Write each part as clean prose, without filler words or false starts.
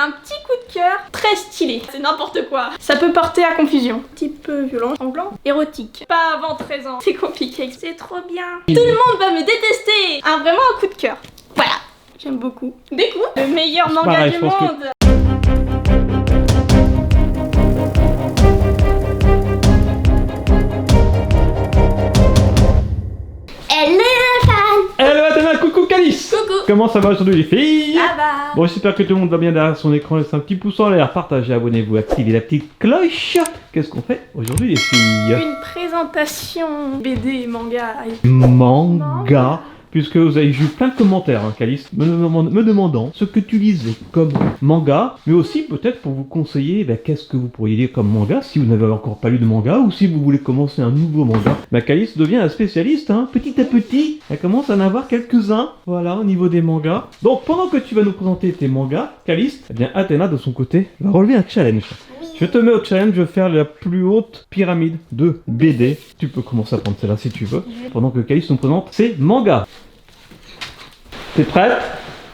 un petit coup de cœur très stylé. C'est n'importe quoi. Ça peut porter à confusion. Un petit peu violent, sanglant, érotique. Pas avant 13 ans. C'est compliqué. C'est trop bien. Tout le monde va me détester. Vraiment un coup de cœur. Voilà. J'aime beaucoup. Deku, le meilleur manga pareil, du je pense monde. Hello Athéna, coucou Calice. Coucou. Comment ça va aujourd'hui les filles? Ça va. Bon, j'espère que tout le monde va bien derrière son écran. Laissez un petit pouce en l'air, partagez, abonnez-vous, activez la petite cloche. Qu'est-ce qu'on fait aujourd'hui les filles? Une présentation BD et manga. Manga. Puisque vous avez eu plein de commentaires, hein, Calice, me demandant ce que tu lisais comme manga, mais aussi peut-être pour vous conseiller qu'est-ce que vous pourriez lire comme manga si vous n'avez encore pas lu de manga ou si vous voulez commencer un nouveau manga. Calice devient un spécialiste, hein, petit à petit, elle commence à en avoir quelques-uns, voilà, au niveau des mangas. Donc pendant que tu vas nous présenter tes mangas, Calice, eh bien Athéna de son côté va relever un challenge. Je te mets au challenge de faire la plus haute pyramide de BD. Tu peux commencer à prendre celle-là si tu veux, pendant que Calice nous présente ses mangas. T'es prête?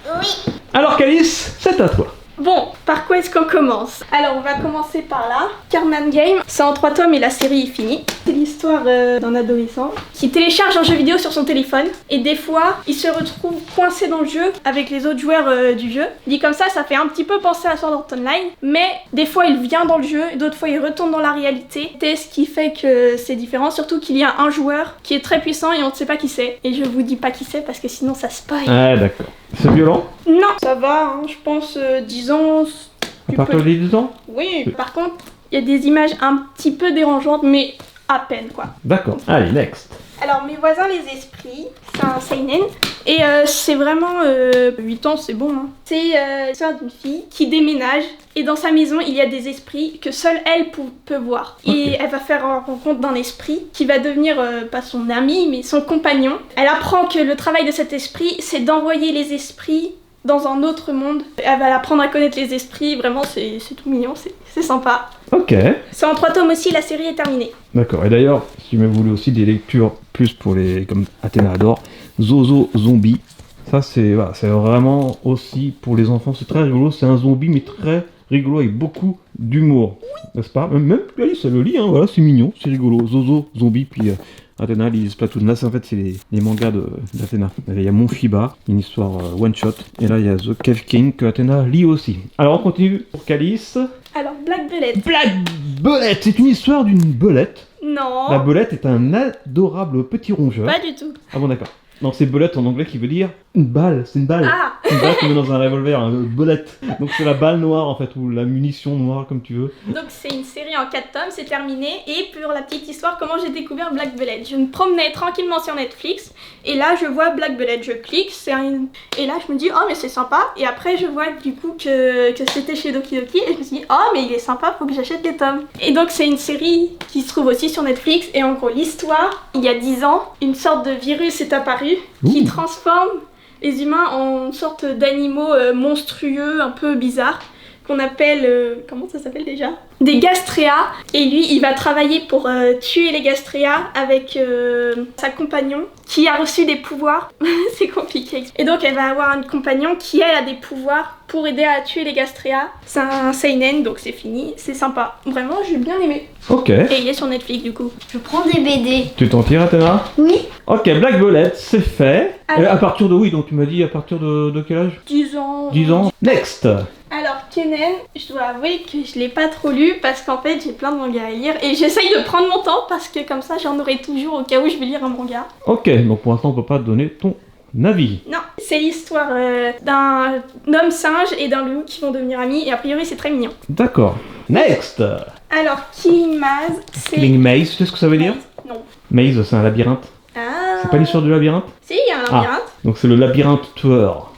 Oui. Alors Calice, c'est à toi. Bon, par quoi est-ce qu'on commence? Alors on va commencer par là. Carman Game, c'est en 3 tomes et la série est finie. C'est l'histoire d'un adolescent qui télécharge un jeu vidéo sur son téléphone et des fois il se retrouve coincé dans le jeu avec les autres joueurs du jeu. Dit comme ça fait un petit peu penser à Sword Art Online, mais des fois il vient dans le jeu et d'autres fois il retourne dans la réalité. C'est ce qui fait que c'est différent, surtout qu'il y a un joueur qui est très puissant et on ne sait pas qui c'est. Et je vous dis pas qui c'est parce que sinon ça spoil. Ah d'accord. C'est violent? Non, ça va, hein, je pense 10 ans. À partir de 10 ans? Oui, par contre, il y a des images un petit peu dérangeantes, mais à peine quoi. D'accord, allez, next. Alors, Mes voisins les esprits, c'est un seinen, et c'est vraiment 8 ans, c'est bon. Hein. C'est l'histoire d'une fille qui déménage, et dans sa maison, il y a des esprits que seule elle peut voir. Okay. Et elle va faire la rencontre d'un esprit qui va devenir, pas son ami, mais son compagnon. Elle apprend que le travail de cet esprit, c'est d'envoyer les esprits dans un autre monde. Elle va apprendre à connaître les esprits, vraiment c'est tout mignon, c'est sympa. Ok. C'est en 3 tomes aussi, la série est terminée. D'accord, et d'ailleurs, si vous voulez aussi des lectures plus pour les, comme Athéna adore, Zozo Zombie, ça c'est vraiment aussi pour les enfants, c'est très rigolo, c'est un zombie mais très rigolo avec beaucoup d'humour, n'est-ce pas? Même Alice, ça le lit, hein, voilà, c'est mignon, c'est rigolo, Zozo Zombie, puis Athéna lit Splatoon. Là, c'est en fait c'est les mangas d'Athéna. Il y a Monshiba, une histoire one shot. Et là, il y a The Cave King que Athéna lit aussi. Alors, on continue pour Calice. Alors, Black Belette. Black Belette, c'est une histoire d'une belette. Non. La belette est un adorable petit rongeur. Pas du tout. Ah bon, d'accord. Donc c'est belette en anglais qui veut dire une balle, c'est une balle. Ah. Une balle qu'on met dans un revolver, une belette. Donc c'est la balle noire en fait, ou la munition noire comme tu veux. Donc c'est une série en 4 tomes, c'est terminé. Et pour la petite histoire, comment j'ai découvert Black Belette. Je me promenais tranquillement sur Netflix, et là je vois Black Belette, je clique, et là je me dis, oh mais c'est sympa. Et après je vois du coup que c'était chez Doki Doki, et je me suis dit, oh mais il est sympa, faut que j'achète les tomes. Et donc c'est une série qui se trouve aussi sur Netflix, et en gros l'histoire, il y a 10 ans, une sorte de virus est apparu qui transforme les humains en une sorte d'animaux monstrueux, un peu bizarres, qu'on appelle, comment ça s'appelle déjà? Des gastréas. Et lui, il va travailler pour tuer les gastréas avec sa compagnon qui a reçu des pouvoirs. C'est compliqué. Et donc, elle va avoir un compagnon qui, elle, a des pouvoirs pour aider à tuer les gastréas. C'est un seinen, donc c'est fini. C'est sympa. Vraiment, j'ai bien aimé. Ok. Et il est sur Netflix, du coup. Je prends des BD. Tu t'en tires, Athéna? Oui. Ok, Black Belette, c'est fait. Ah. À partir de oui, donc tu m'as dit à partir de quel âge? 10 ans. 10 ans. Next. Alors, Kennen, je dois avouer que je l'ai pas trop lu parce qu'en fait j'ai plein de mangas à lire et j'essaye de prendre mon temps parce que comme ça j'en aurai toujours au cas où je vais lire un manga. Ok, donc pour l'instant on peut pas te donner ton avis. Non, c'est l'histoire d'un homme singe et d'un loup qui vont devenir amis et a priori c'est très mignon. D'accord. Next. Alors, Killing Maze, c'est... Killing Maze, tu sais ce que ça veut dire? Non. Maze, c'est un labyrinthe. Ah. C'est pas l'histoire du labyrinthe? Si, il y a un labyrinthe. Donc c'est le labyrinthe tueur.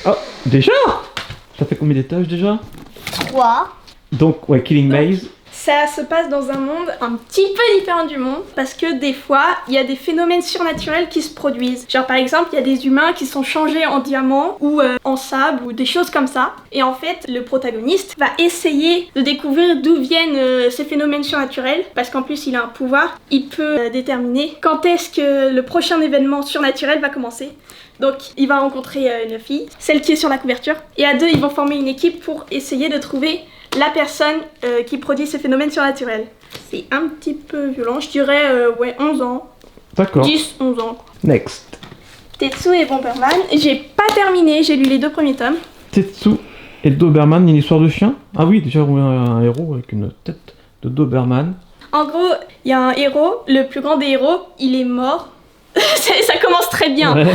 Oh, déjà? Ça fait combien d'étages déjà? 3. Donc, ouais, Killing Maze. Ça se passe dans un monde un petit peu différent du monde parce que des fois, il y a des phénomènes surnaturels qui se produisent. Genre par exemple, il y a des humains qui sont changés en diamant ou en sable ou des choses comme ça. Et en fait, le protagoniste va essayer de découvrir d'où viennent ces phénomènes surnaturels parce qu'en plus, il a un pouvoir. Il peut déterminer quand est-ce que le prochain événement surnaturel va commencer. Donc il va rencontrer une fille, celle qui est sur la couverture, et à deux ils vont former une équipe pour essayer de trouver la personne qui produit ces phénomènes surnaturels. C'est un petit peu violent, je dirais 11 ans, D'accord. 10-11 ans. Next. Tetsu et Bomberman, j'ai pas terminé, j'ai lu les 2 premiers tomes. Tetsu et Doberman, une histoire de chien. Ah oui, déjà on a un héros avec une tête de Doberman. En gros, il y a un héros, le plus grand des héros, il est mort. Ça commence très bien. Ouais.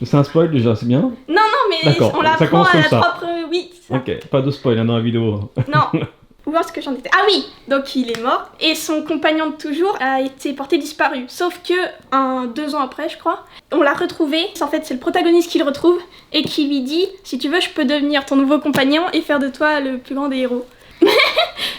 C'est un spoil déjà, c'est bien. Non, mais D'accord, on ça l'apprend commence à comme la ça. propre... Oui, c'est ça. Ok, pas de spoil hein, dans la vidéo. Non. Où est-ce que j'en étais? Ah oui. Donc il est mort et son compagnon de toujours a été porté disparu. Sauf que 2 ans après, je crois, on l'a retrouvé. En fait, c'est le protagoniste qui le retrouve et qui lui dit si tu veux, je peux devenir ton nouveau compagnon et faire de toi le plus grand des héros.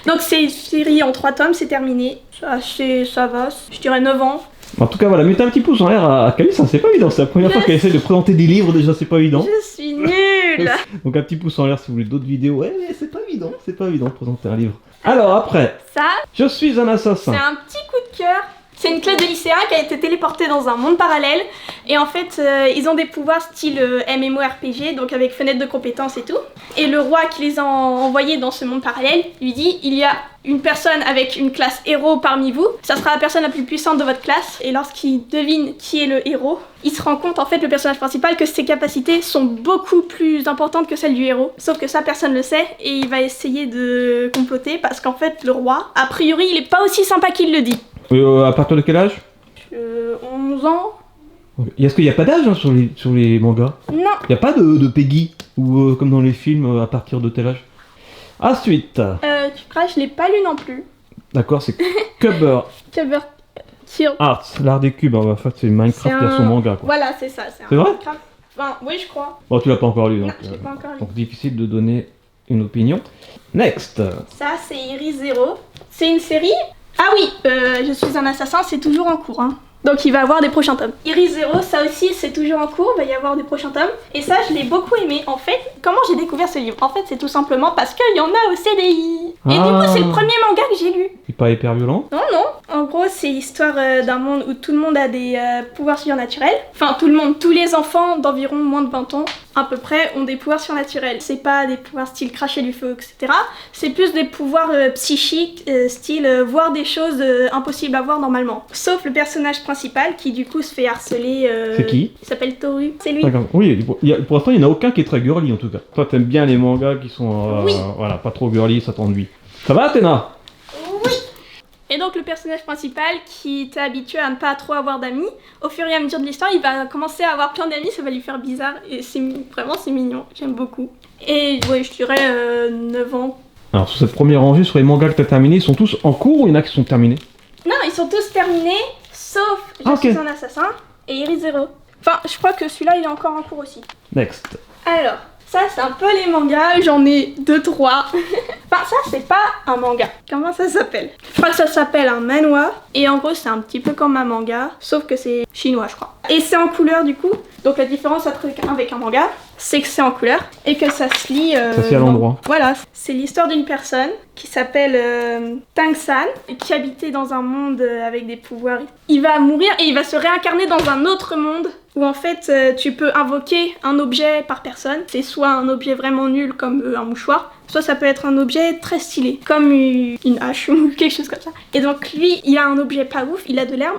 Donc c'est une série en 3 tomes, c'est terminé. Ça va, je dirais 9 ans. En tout cas, voilà, mettez un petit pouce en l'air à Calice, hein, c'est pas évident. C'est la première fois qu'elle essaie de présenter des livres, déjà, c'est pas évident. Je suis nulle. Donc un petit pouce en l'air si vous voulez d'autres vidéos. Ouais, mais c'est pas évident de présenter un livre. Alors après, Ça, je suis un assassin. c'est un petit coup de cœur. C'est une classe de lycéen qui a été téléportée dans un monde parallèle. Et en fait, ils ont des pouvoirs style MMORPG, donc avec fenêtre de compétences et tout. Et le roi qui les a envoyés dans ce monde parallèle lui dit il y a une personne avec une classe héros parmi vous. Ça sera la personne la plus puissante de votre classe. Et lorsqu'il devine qui est le héros, il se rend compte, en fait, le personnage principal, que ses capacités sont beaucoup plus importantes que celles du héros. Sauf que ça, personne le sait. Et il va essayer de comploter parce qu'en fait, le roi, a priori, il est pas aussi sympa qu'il le dit. À partir de quel âge 11 ans. Est-ce qu'il n'y a pas d'âge hein, sur les mangas? Non. Il n'y a pas de Peggy ou comme dans les films à partir de tel âge? Ensuite, Tu craches, je l'ai pas lu non plus. d'accord, c'est Cover Cover Kill. Arts, l'art des cubes. En fait, c'est Minecraft C'est un- version manga. Quoi. Voilà, c'est ça. C'est vrai Minecraft. Enfin, oui, je crois. Bon, tu l'as pas encore lu, Non, donc, je l'ai pas encore lu. donc difficile de donner une opinion. Next. Ça, c'est Iris Zero. C'est une série. Ah oui, je suis un assassin, c'est toujours en cours. Hein. Donc il va y avoir des prochains tomes. Iris Zero, ça aussi, c'est toujours en cours, il va y avoir des prochains tomes. Et ça, je l'ai beaucoup aimé. En fait, comment j'ai découvert ce livre? En fait, c'est tout simplement parce qu'il y en a au CDI. Et du Ah. coup, c'est le premier manga que j'ai lu. Il est pas hyper violent. Non. En gros, c'est l'histoire d'un monde où tout le monde a des pouvoirs surnaturels. Enfin, tout le monde, tous les enfants d'environ moins de 20 ans, à peu près, ont des pouvoirs surnaturels. C'est pas des pouvoirs style cracher du feu, etc. C'est plus des pouvoirs psychiques, style voir des choses impossibles à voir normalement. Sauf le personnage principal qui, du coup, se fait harceler. C'est qui? Il s'appelle Toru. C'est lui. D'accord. Oui, pour l'instant, il n'y en a aucun qui est très girly en tout cas. Toi, t'aimes bien les mangas qui sont Oui. voilà, pas trop girly, ça t'ennuie. Ça va, Athéna? Et donc le personnage principal qui était habitué à ne pas trop avoir d'amis, au fur et à mesure de l'histoire, il va commencer à avoir plein d'amis, ça va lui faire bizarre et vraiment c'est mignon, j'aime beaucoup. Et ouais, je dirais 9 ans. Alors, sur cette première rangée, sur les mangas que t'as terminés, ils sont tous en cours ou il y en a qui sont terminés? Non, ils sont tous terminés, sauf Je Ok. suis un assassin et Iris Zero. Enfin, je crois que celui-là il est encore en cours aussi. Next. Alors, ça c'est un peu les mangas, j'en ai 2-3. Enfin, ça c'est pas un manga. Comment ça s'appelle? Je crois que ça s'appelle un manhwa. Et en gros, c'est un petit peu comme un manga, sauf que c'est chinois, je crois. Et c'est en couleur du coup. Donc la différence avec un manga, c'est que c'est en couleur et que ça se lit. Ça se lit à l'endroit. Voilà, c'est l'histoire d'une personne qui s'appelle Tang San, qui habitait dans un monde avec des pouvoirs. Il va mourir et il va se réincarner dans un autre monde où en fait tu peux invoquer un objet par personne. C'est soit un objet vraiment nul comme un mouchoir, soit ça peut être un objet très stylé, comme une hache ou quelque chose comme ça. Et donc lui, il a un objet pas ouf, il a de l'herbe,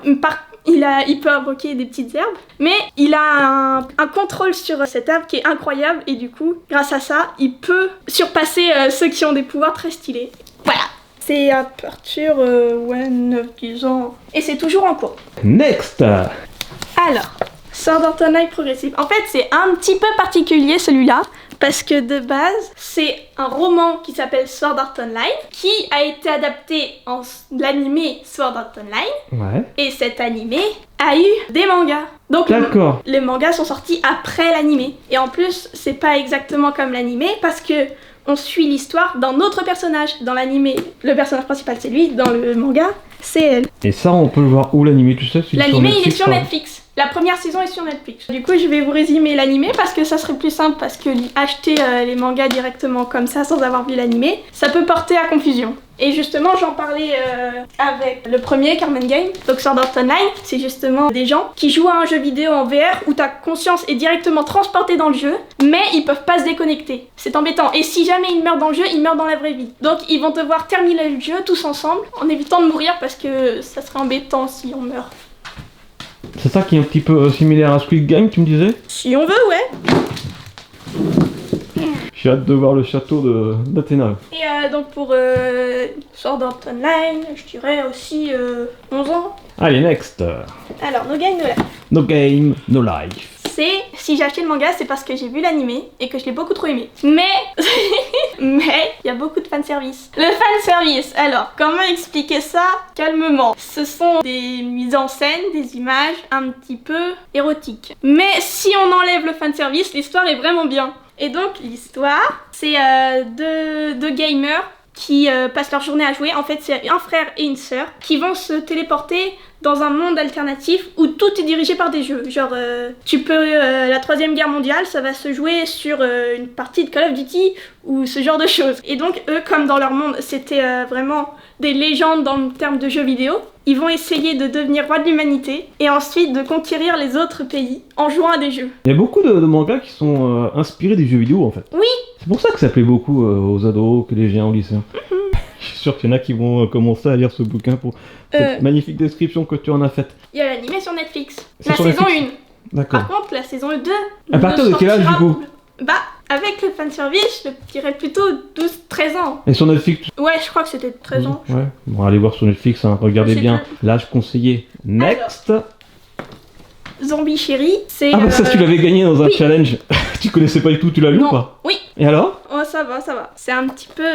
il peut invoquer des petites herbes, mais il a un contrôle sur cette herbe qui est incroyable et du coup, grâce à ça, il peut surpasser ceux qui ont des pouvoirs très stylés. Voilà. C'est à partir 9-10 ans. Et c'est toujours en cours. Next. Alors, Sword Art Online Progressive. En fait, c'est un petit peu particulier celui-là, parce que de base, c'est un roman qui s'appelle Sword Art Online, qui a été adapté en l'animé Sword Art Online, Ouais. et cet animé a eu des mangas. Donc D'accord. les mangas sont sortis après l'animé. Et en plus, c'est pas exactement comme l'animé, parce que on suit l'histoire d'un autre personnage. Dans l'animé, le personnage principal c'est lui, dans le manga, c'est elle. Et ça, on peut le voir où l'animé, tu sais? L'animé, il est sur pas Netflix. La première saison est sur Netflix. Du coup, je vais vous résumer l'animé parce que ça serait plus simple, parce que acheter les mangas directement comme ça sans avoir vu l'animé, ça peut porter à confusion. Et justement, j'en parlais avec le premier, Carmen Game, donc Sword Art Online. C'est justement des gens qui jouent à un jeu vidéo en VR où ta conscience est directement transportée dans le jeu, mais ils peuvent pas se déconnecter. C'est embêtant. Et si jamais ils meurent dans le jeu, ils meurent dans la vraie vie. Donc ils vont devoir terminer le jeu tous ensemble, en évitant de mourir parce que ça serait embêtant si on meurt. C'est ça qui est un petit peu similaire à Squid Game, tu me disais? Si on veut, ouais. J'ai hâte de voir le château d'Athéna. Et donc pour Sword Art Online, je dirais aussi 11 ans. Allez, next. Alors, No Game No Life. No game, no life. Si j'ai acheté le manga, c'est parce que j'ai vu l'animé et que je l'ai beaucoup trop aimé. Mais il y a beaucoup de fanservice. Le fanservice, alors, comment expliquer ça calmement? Ce sont des mises en scène, des images un petit peu érotiques. Mais si on enlève le fanservice, l'histoire est vraiment bien. Et donc, l'histoire, c'est deux gamers qui passent leur journée à jouer. En fait, c'est un frère et une sœur qui vont se téléporter dans un monde alternatif où tout est dirigé par des jeux. Genre, la Troisième Guerre mondiale, ça va se jouer sur une partie de Call of Duty ou ce genre de choses. Et donc, eux, comme dans leur monde, c'était vraiment des légendes dans le terme de jeux vidéo, ils vont essayer de devenir rois de l'humanité et ensuite de conquérir les autres pays en jouant à des jeux. Il y a beaucoup de mangas qui sont inspirés des jeux vidéo en fait. Oui. C'est pour ça que ça plaît beaucoup aux ados que les gens au lycée. Je suis sûr qu'il y en a qui vont commencer à lire ce bouquin pour cette magnifique description que tu en as faite. Il y a l'animé sur Netflix. C'est La sur saison Netflix. 1. D'accord. Par contre, la saison 2... À partir de quel âge du coup? Bah, avec le fanservice, je dirais plutôt 12-13 ans. Et sur Netflix Ouais, je crois que c'était 13 ans. Ouais. Bon, allez voir sur Netflix, hein. Regardez C'est bien l'âge conseillé. Next. Zombie Chéri, c'est... Ah bah ça tu l'avais gagné dans un oui. challenge. Tu connaissais pas du tout, tu l'as lu ou Non. pas? Oui. Et alors? Oh, ça va, ça va. C'est un petit peu...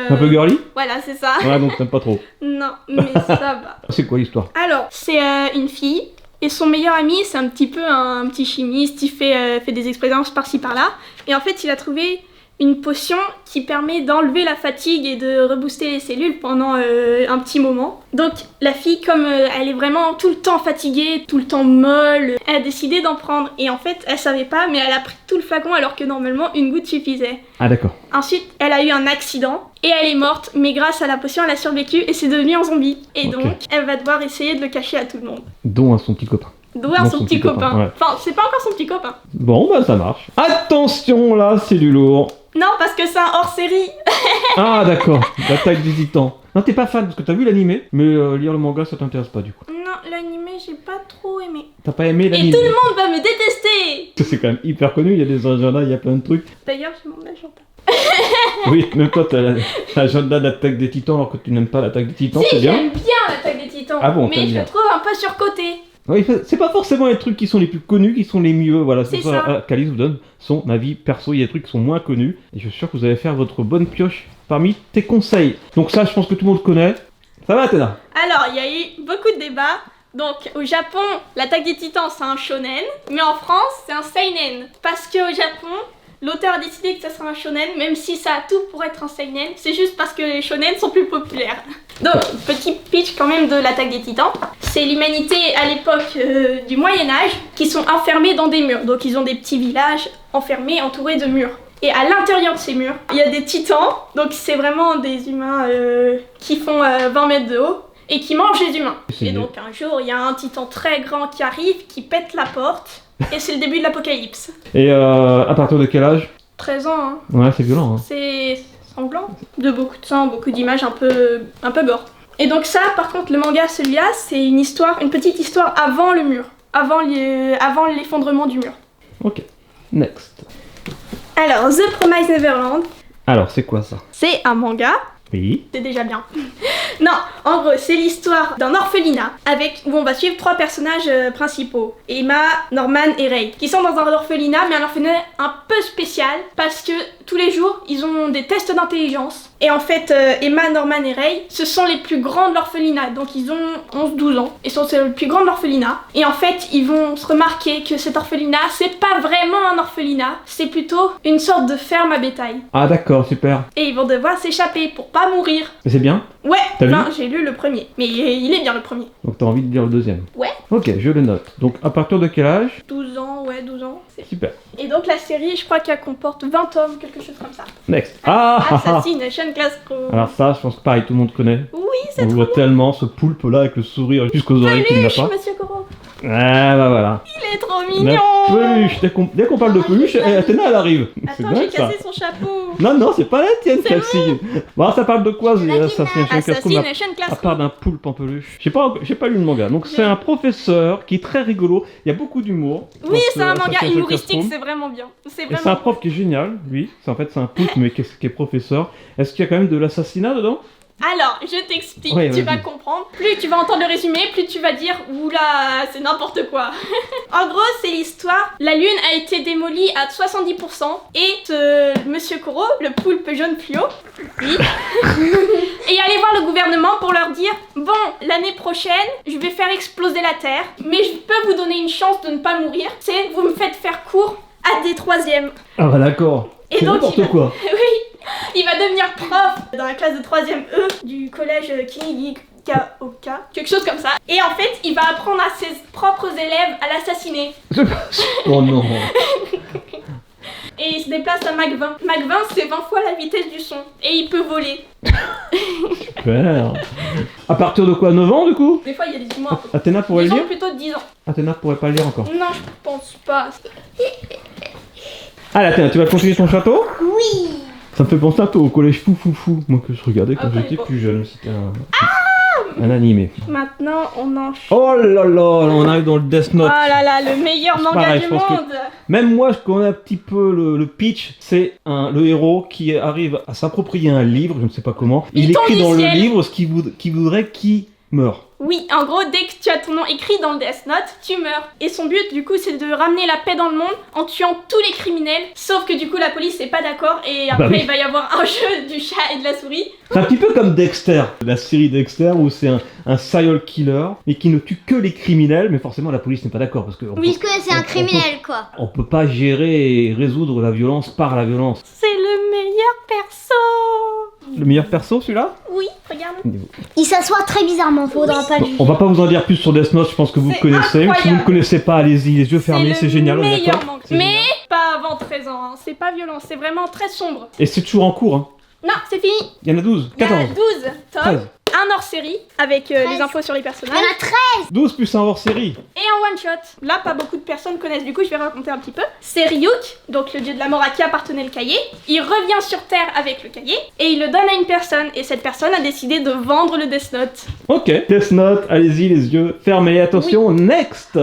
Un peu girly? Voilà, c'est ça. Ouais, donc t'aimes pas trop. Non, mais ça va. C'est quoi l'histoire? Alors, c'est une fille, et son meilleur ami, c'est un petit peu un petit chimiste, il fait des expériences par-ci par-là, et en fait, il a trouvé une potion qui permet d'enlever la fatigue et de rebooster les cellules pendant un petit moment. Donc, la fille, comme elle est vraiment tout le temps fatiguée, tout le temps molle, elle a décidé d'en prendre, et en fait, elle savait pas, mais elle a pris tout le flacon alors que normalement, une goutte suffisait. Ah d'accord. Ensuite, elle a eu un accident et elle est morte, mais grâce à la potion, elle a survécu et c'est devenu un zombie. Et Ok. donc, elle va devoir essayer de le cacher à tout le monde. Dont à son petit copain. D'où à son petit copain. ouais. Enfin, c'est pas encore son petit copain. Bon bah ça marche. Attention là, c'est du lourd. Non, parce que c'est un hors-série. Ah d'accord, l'attaque des titans. Non t'es pas fan parce que t'as vu l'animé, mais lire le manga ça t'intéresse pas du coup. Non, l'animé, j'ai pas trop aimé. T'as pas aimé Et l'animé? tout le monde va me détester. C'est quand même hyper connu, il y a des agendas, il y a plein de trucs. D'ailleurs, j'ai mon agenda. Oui, même toi t'as l'agenda d'attaque des titans alors que tu n'aimes pas l'attaque des titans, c'est Si, bien. j'aime bien l'attaque des titans. Ah bon, mais t'aimes je bien. le trouve un peu surcoté. Oui, c'est pas forcément les trucs qui sont les plus connus qui sont les mieux, voilà, c'est C'est pour ça ça. qu'Alice vous donne son avis perso, il y a des trucs qui sont moins connus, et je suis sûr que vous allez faire votre bonne pioche parmi tes conseils. Donc ça, je pense que tout le monde connaît. Ça va, Athéna? Alors, il y a eu beaucoup de débats. Donc, au Japon, l'attaque des titans, c'est un shonen. Mais en France, c'est un seinen. Parce qu'au Japon, l'auteur a décidé que ça serait un shonen, même si ça a tout pour être un seinen. C'est juste parce que les shonen sont plus populaires. Donc, petit pitch quand même de l'attaque des titans. C'est l'humanité à l'époque du Moyen-Âge qui sont enfermés dans des murs. Donc, ils ont des petits villages enfermés, entourés de murs. Et à l'intérieur de ces murs, il y a des titans. Donc, c'est vraiment des humains qui font 20 mètres de haut et qui mangent les humains. Et donc, un jour, il y a un titan très grand qui arrive, qui pète la porte. Et c'est le début de l'apocalypse. Et à partir de quel âge? 13 ans, hein. Ouais, c'est violent, hein. C'est sanglant. De beaucoup de sang, beaucoup d'images un peu gore. Et donc ça, par contre, le manga, celui-là, c'est une histoire, une petite histoire avant le mur. Avant l'effondrement du mur. Ok, next. Alors, The Promised Neverland, Alors, c'est quoi ça? c'est un manga. Oui. C'est déjà bien. Non, en gros, c'est l'histoire d'un orphelinat où on va suivre 3 personnages principaux. Emma, Norman et Ray. Qui sont dans un orphelinat, mais un orphelinat un peu spécial parce que tous les jours, ils ont des tests d'intelligence. Et en fait, Emma, Norman et Ray, ce sont les plus grands de l'orphelinat. Donc ils ont 11-12 ans. Et sont les plus grands de l'orphelinat. Et en fait, ils vont se remarquer que cet orphelinat, c'est pas vraiment un orphelinat. C'est plutôt une sorte de ferme à bétail. Ah d'accord, super. Et ils vont devoir s'échapper pour pas pas mourir. Mais c'est bien. Ouais, T'as lu j'ai lu le premier. Mais il est bien le premier. Donc t'as envie de lire le deuxième. Ouais. Ok, je le note. Donc à partir de quel âge? 12 ans, ouais, 12 ans. Super. Et donc la série, je crois qu'elle comporte 20 tomes, quelque chose comme ça. Next. Ah Assassination Classroom. Alors ça, je pense que pareil, tout le monde connaît. Oui, On c'est trop voit bien. tellement ce poulpe là avec le sourire jusqu'aux oreilles qu'il n'a Peluche, pas. Monsieur Koro. Ah bah voilà. Il est trop La mignon. peluche. Dès qu'on parle de peluche, Athéna elle arrive. C'est Attends, j'ai dingue ça. cassé son chapeau. Non, non, c'est pas la tienne celle-ci. Bon, ça parle de quoi, la Assassination Classroom, Assassination à Classroom. part d'un poulpe en peluche? J'ai pas lu le manga. Donc c'est un professeur qui est très rigolo. Il y a beaucoup d'humour. Oui, dans c'est ce un manga Assassination humoristique, Classroom. c'est vraiment bien. C'est Et c'est un vraiment. prof qui est génial, lui. En fait, c'est un poulpe, mais qui est professeur. Est-ce qu'il y a quand même de l'assassinat dedans? Alors, je t'explique, Ouais, tu vas-y. vas comprendre. Plus tu vas entendre le résumé, plus tu vas dire oula, c'est n'importe quoi. En gros, c'est l'histoire. La lune a été démolie à 70% et ce monsieur Koro, le poulpe jaune fluo, oui, est allé voir le gouvernement pour leur dire bon, l'année prochaine, je vais faire exploser la Terre, mais je peux vous donner une chance de ne pas mourir. C'est vous me faites faire cours à des troisièmes. Ah bah d'accord. Et C'est donc, n'importe il va- quoi. Oui, il va devenir prof dans la classe de 3ème E du collège Kinigikaoka, quelque chose comme ça. Et en fait, il va apprendre à ses propres élèves à l'assassiner. Oh non. Et il se déplace à Mach 20. Mach 20, c'est 20 fois la vitesse du son. Et il peut voler. Super. À partir de quoi, 9 ans du coup? Des fois, il y a des humains un peu. Athéna pourrait le Disons lire? plutôt de 10 ans. Athéna pourrait pas le lire encore. Non, je pense pas. Allez Athéna, tu vas continuer ton château? Oui. Ça me fait penser un peu au collège Fou, moi que je regardais quand Ah, j'étais pas. plus jeune. C'était un animé. Maintenant, on enchaîne. Oh là là, on arrive dans le Death Oh Note. là là, le meilleur C'est manga pareil, du je pense que- monde. Même moi, je connais un petit peu le pitch. C'est le héros qui arrive à s'approprier un livre, je ne sais pas comment. Il Il tombe écrit du dans le ciel. livre ce qu'il voudrait qu'il meure. Oui, en gros, dès que tu as ton nom écrit dans le Death Note, tu meurs. Et son but, du coup, c'est de ramener la paix dans le monde en tuant tous les criminels. Sauf que du coup, la police n'est pas d'accord et après, Bah oui. il va y avoir un jeu du chat et de la souris. C'est un petit peu comme Dexter, la série Dexter où c'est un serial killer et qui ne tue que les criminels, mais forcément la police n'est pas d'accord parce que Puisque c'est un criminel, quoi. on peut pas gérer et résoudre la violence par la violence. C'est le meilleur perso. Le meilleur perso celui-là? Oui, regarde. Il s'assoit très bizarrement, faudra pas Bon, lui. on va pas vous en dire plus sur Death Note, je pense que vous C'est connaissez. Si vous incroyable. ne connaissez pas, allez-y, les yeux fermés, c'est génial, on est meilleur d'accord? manga. C'est Mais génial. pas avant 13 ans, hein. C'est pas violent, c'est vraiment très sombre. Et c'est toujours en cours, hein. Non, c'est fini. Il y en a 12, Il y a 14, 12 tomes, 13. un hors-série avec les 13. infos sur les Il y en personnages. a 13. 12 plus un hors série. Et en one shot, là pas beaucoup de personnes connaissent, du coup je vais raconter un petit peu. C'est Ryuk, donc le dieu de la mort à qui appartenait le cahier. Il revient sur Terre avec le cahier et il le donne à une personne. Et cette personne a décidé de vendre le Death Note. Ok, Death Note, allez-y, les yeux fermés, attention, next.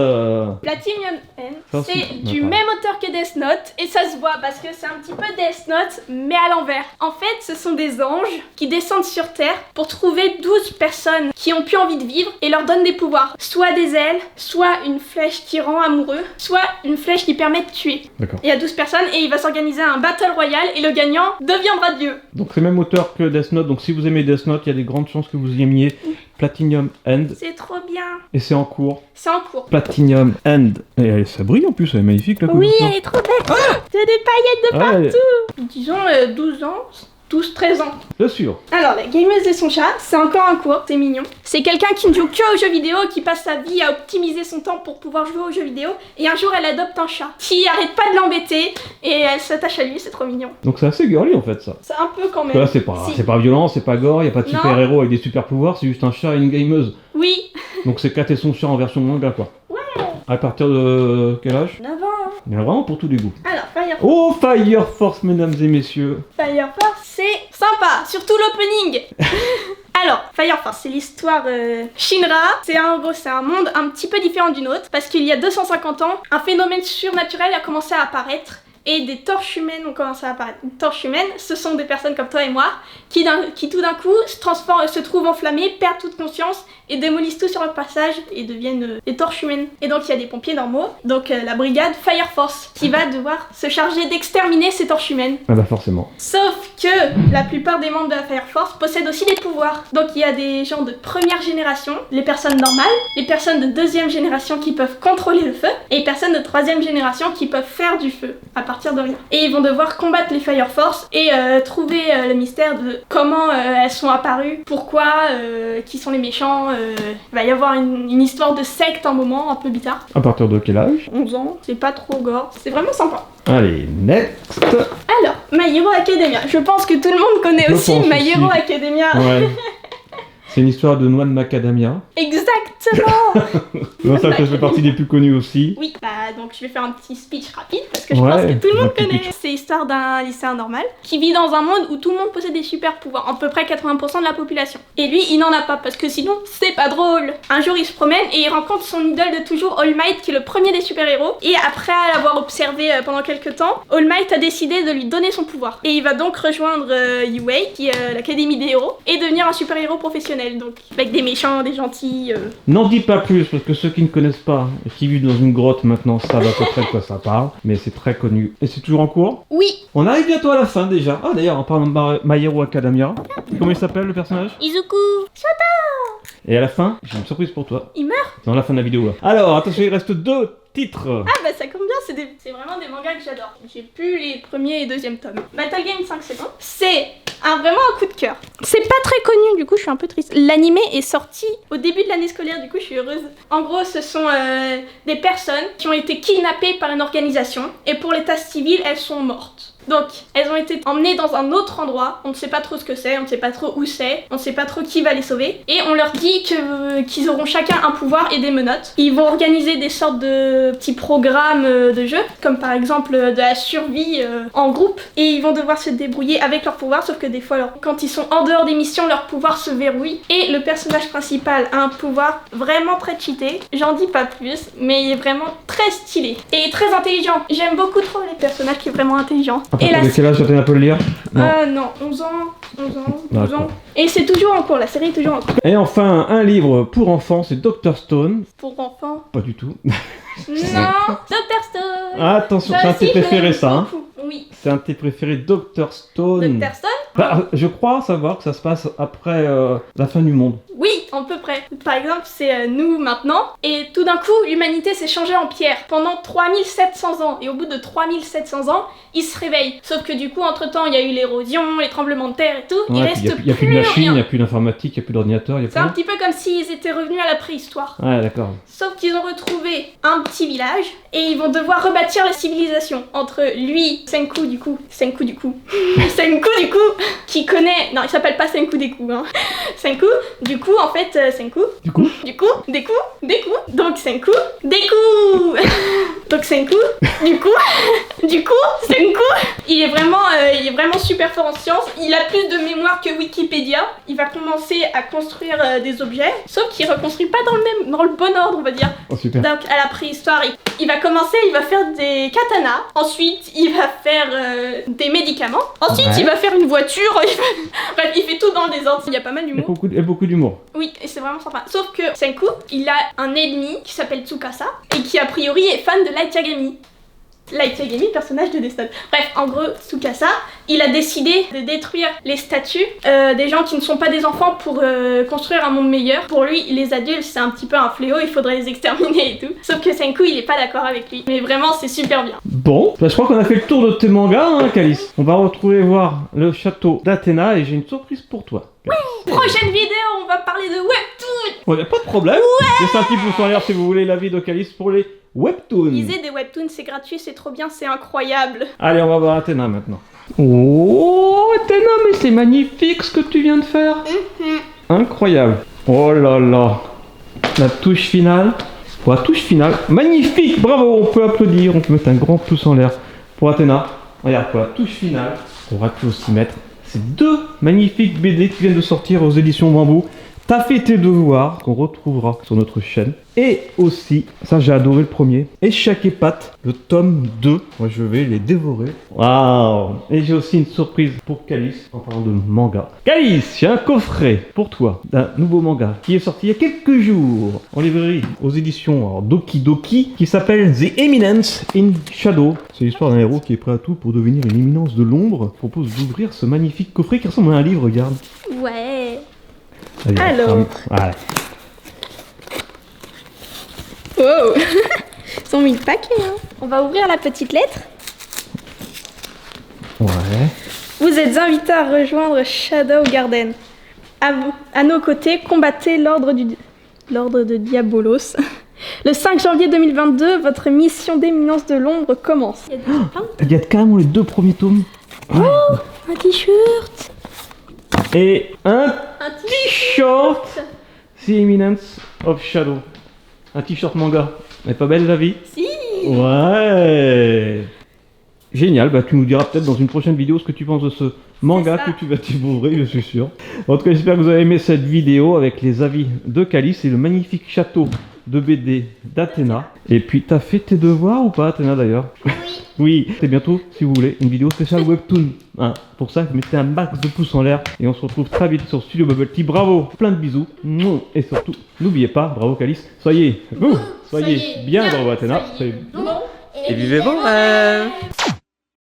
Platinum N, Ça aussi, c'est du d'accord. même auteur que Death Note et ça se voit parce que c'est un petit peu Death Note mais à l'envers. En fait, ce sont des anges qui descendent sur Terre pour trouver 12 personnes qui ont plus envie de vivre et leur donnent des pouvoirs. Soit des ailes, soit une flèche qui rend amoureux, soit une flèche qui permet de tuer. D'accord. Il y a 12 personnes et il va s'organiser un battle royal et le gagnant deviendra Dieu. Donc c'est le même auteur que Death Note, donc si vous aimez Death Note, il y a des grandes chances que vous y aimiez Platinum End, C'est trop bien. et c'est en cours. C'est en cours. Platinum End. Et ça brille en plus, elle est magnifique la Oui, couverture. elle est trop belle. Il y a des paillettes de Ah, elle- partout. Disons 12 ans, 12-13 ans. Bien sûr. Alors, la gameuse et son chat, c'est encore un cours, c'est mignon. C'est quelqu'un qui ne joue que aux jeux vidéo, qui passe sa vie à optimiser son temps pour pouvoir jouer aux jeux vidéo. Et un jour, elle adopte un chat qui arrête pas de l'embêter et elle s'attache à lui, c'est trop mignon. Donc c'est assez girly en fait ça. C'est un peu quand Parce que même. là c'est pas, Si. c'est pas violent, c'est pas gore, il y a pas de Non. super héros avec des super pouvoirs, c'est juste un chat et une gameuse. Oui, Donc c'est Kat et son chat en version manga quoi. Ouais. À partir de quel âge? 9 ans. Hein. Il y en a vraiment pour tous les goûts. Alors, Fire Oh Fire Force mesdames et messieurs. Force, c'est sympa, surtout l'opening. Alors, Fire Force, c'est l'histoire Shinra. En gros, c'est un monde un petit peu différent du nôtre parce qu'il y a 250 ans, un phénomène surnaturel a commencé à apparaître. Et des torches humaines ont commencé à apparaître. Une torche humaine, ce sont des personnes comme toi et moi qui tout d'un coup se trouvent enflammées, perdent toute conscience et démolissent tout sur leur passage et deviennent des torches humaines. Et donc il y a des pompiers normaux, donc la brigade Fire Force qui va devoir se charger d'exterminer ces torches humaines. Ah bah forcément. Sauf que la plupart des membres de la Fire Force possèdent aussi des pouvoirs. Donc il y a des gens de première génération, les personnes normales, les personnes de deuxième génération qui peuvent contrôler le feu, et les personnes de troisième génération qui peuvent faire du feu à partir de rien. Et ils vont devoir combattre les Fire Force et trouver le mystère de comment elles sont apparues, pourquoi, qui sont les méchants. Il va y avoir une histoire de secte un moment, un peu bizarre. À partir de quel âge? 11 ans, c'est pas trop gore, c'est vraiment sympa. Allez, next. Alors, My Hero Academia. Je pense que tout le monde connaît Je aussi pense My Hero aussi. Academia. Ouais. C'est une histoire de noix de macadamia. Exactement. Non, ça fait partie des plus connus aussi. Oui, bah donc je vais faire un petit speech rapide parce que je pense que tout le monde connaît. C'est l'histoire d'un lycéen normal qui vit dans un monde où tout le monde possède des super pouvoirs, à peu près 80% de la population. Et lui, il n'en a pas parce que sinon, c'est pas drôle. Un jour, il se promène et il rencontre son idole de toujours, All Might, qui est le premier des super-héros. Et après l'avoir observé pendant quelques temps, All Might a décidé de lui donner son pouvoir. Et il va donc rejoindre UA, qui est l'académie des héros, et devenir un super-héros professionnel. Donc avec des méchants, des gentils. N'en dis pas plus, parce que ceux qui ne connaissent pas et qui vivent dans une grotte maintenant savent à peu près de quoi ça parle, mais c'est très connu. Et c'est toujours en cours? Oui. On arrive bientôt à la fin déjà. Ah d'ailleurs, en parlant de My Hero Academia, comment il s'appelle le personnage? Izuku. Et à la fin, j'ai une surprise pour toi. Il meurt? Dans la fin de la vidéo. Alors, attention, il reste 2 titres. Ah bah ça compte bien, c'est vraiment des mangas que j'adore. J'ai plus les premiers et deuxièmes tomes. Battle Game 5 secondes, c'est vraiment un coup de cœur. C'est pas très connu, du coup je suis un peu triste. L'animé est sorti au début de l'année scolaire, du coup je suis heureuse. En gros, ce sont des personnes qui ont été kidnappées par une organisation et pour l'état civil, elles sont mortes. Donc, elles ont été emmenées dans un autre endroit, on ne sait pas trop ce que c'est, on ne sait pas trop où c'est, on ne sait pas trop qui va les sauver, et on leur dit qu'ils auront chacun un pouvoir et des menottes. Ils vont organiser des sortes de petits programmes de jeu, comme par exemple de la survie en groupe, et ils vont devoir se débrouiller avec leurs pouvoirs, sauf que des fois, quand ils sont en dehors des missions, leurs pouvoirs se verrouillent, et le personnage principal a un pouvoir vraiment très cheaté, j'en dis pas plus, mais il est vraiment très stylé, et très intelligent. J'aime beaucoup trop les personnages qui sont vraiment intelligents. Et là, quel âge tu peux le lire? Non, 11 ans, 12 ans. Et c'est toujours en cours, la série est toujours en cours. Et enfin, un livre pour enfants, c'est Dr Stone. Pour enfants? Pas du tout. Non, Dr Stone. Attention, Ça c'est un de aussi, tes préférés je ça. Hein. beaucoup. Oui. C'est un de tes préférés, Dr Stone. Dr Stone? Bah, je crois savoir que ça se passe après la fin du monde. Oui, à peu près. Par exemple, c'est nous maintenant, et tout d'un coup, l'humanité s'est changée en pierre pendant 3700 ans. Et au bout de 3700 ans, ils se réveillent. Sauf que du coup, entre-temps, il y a eu l'érosion, les tremblements de terre et tout. Il reste Il n'y a plus de plus machine, il rien. n'y a plus d'informatique, il n'y a plus d'ordinateur. C'est un petit peu comme s'ils étaient revenus à la préhistoire. Ouais, d'accord. Sauf qu'ils ont retrouvé un petit village et ils vont devoir rebâtir la civilisation. Entre lui, Senku du coup, qui connaît... Non, il s'appelle pas Senku Deku, hein. Senku, du coup, en fait, Senku... Donc Senku, Deku. Donc Senku, Senku, il est vraiment super fort en sciences. Il a plus de mémoire que Wikipédia. Il va commencer à construire des objets, sauf qu'il reconstruit pas dans le bon ordre, on va dire. Oh, super. Donc à la préhistoire, il va commencer, il va faire des katanas. Ensuite, il va faire des médicaments. Ensuite, il va faire une voiture. Bref, il fait tout dans le désordre. Il y a pas mal d'humour. Et beaucoup d'humour. Oui, et c'est vraiment sympa. Sauf que Senku, il a un ennemi qui s'appelle Tsukasa et qui a priori est fan de Light Yagami. Light Yagami, personnage de Destin. Bref, en gros, Tsukasa, il a décidé de détruire les statues des gens qui ne sont pas des enfants pour construire un monde meilleur. Pour lui, les adultes, c'est un petit peu un fléau, il faudrait les exterminer et tout. Sauf que Senku, il est pas d'accord avec lui. Mais vraiment, c'est super bien. Bon, bah, je crois qu'on a fait le tour de tes mangas, hein, Calice. On va retrouver voir le château d'Athéna et j'ai une surprise pour toi. Prochaine vidéo, on va parler de Webtoon. Ouais, pas de problème. Laissez un petit pouce en l'air si vous voulez l'avis de Calice pour les Webtoons. Lisez des Webtoons, c'est gratuit, c'est trop bien, c'est incroyable. Allez, on va voir Athéna maintenant. Oh, Athéna, mais c'est magnifique ce que tu viens de faire. Incroyable. Oh là là. La touche finale. Pour la touche finale. Magnifique, bravo, on peut applaudir, on peut mettre un grand pouce en l'air pour Athéna. Regarde, pour la touche finale, on va aussi mettre ces 2 magnifiques BD qui viennent de sortir aux éditions Bambou. T'as fait tes devoirs, qu'on retrouvera sur notre chaîne. Et aussi, ça j'ai adoré le premier, Échec et Pâtes, le tome 2. Moi je vais les dévorer. Waouh! Et j'ai aussi une surprise pour Calice, en parlant de manga. Calice, j'ai un coffret pour toi d'un nouveau manga qui est sorti il y a quelques jours en librairie aux éditions alors, Doki Doki, qui s'appelle The Eminence in Shadow. C'est l'histoire d'un héros qui est prêt à tout pour devenir une éminence de l'ombre. Je propose d'ouvrir ce magnifique coffret qui ressemble à un livre, regarde. Ouais. Allez, Alors. voilà. Wow. Ils ont mis le paquet, hein. On va ouvrir la petite lettre. Ouais. Vous êtes invité à rejoindre Shadow Garden. À nos côtés, combattez l'ordre de Diabolos. Le 5 janvier 2022, votre mission d'éminence de l'ombre commence. Il y a carrément les 2 premiers tomes. Oh, un t-shirt. Et un t-shirt The Eminence of Shadow. Un t-shirt manga. Elle est pas belle la vie? Si. Ouais. Génial, bah tu nous diras peut-être dans une prochaine vidéo ce que tu penses de ce manga que tu vas dévorer, je suis sûr. En tout cas, j'espère que vous avez aimé cette vidéo avec les avis de Calice et le magnifique château de BD d'Athéna. Et puis, t'as fait tes devoirs ou pas, Athéna d'ailleurs? Oui. Oui, c'est bientôt, si vous voulez, une vidéo spéciale Webtoon. Hein, pour ça, mettez un max de pouces en l'air et on se retrouve très vite sur Studio Bubble Tea. Bravo, plein de bisous. Et surtout, n'oubliez pas, bravo Calice, soyez bien, bravo Athéna. Soyez Et vivez vos rêves.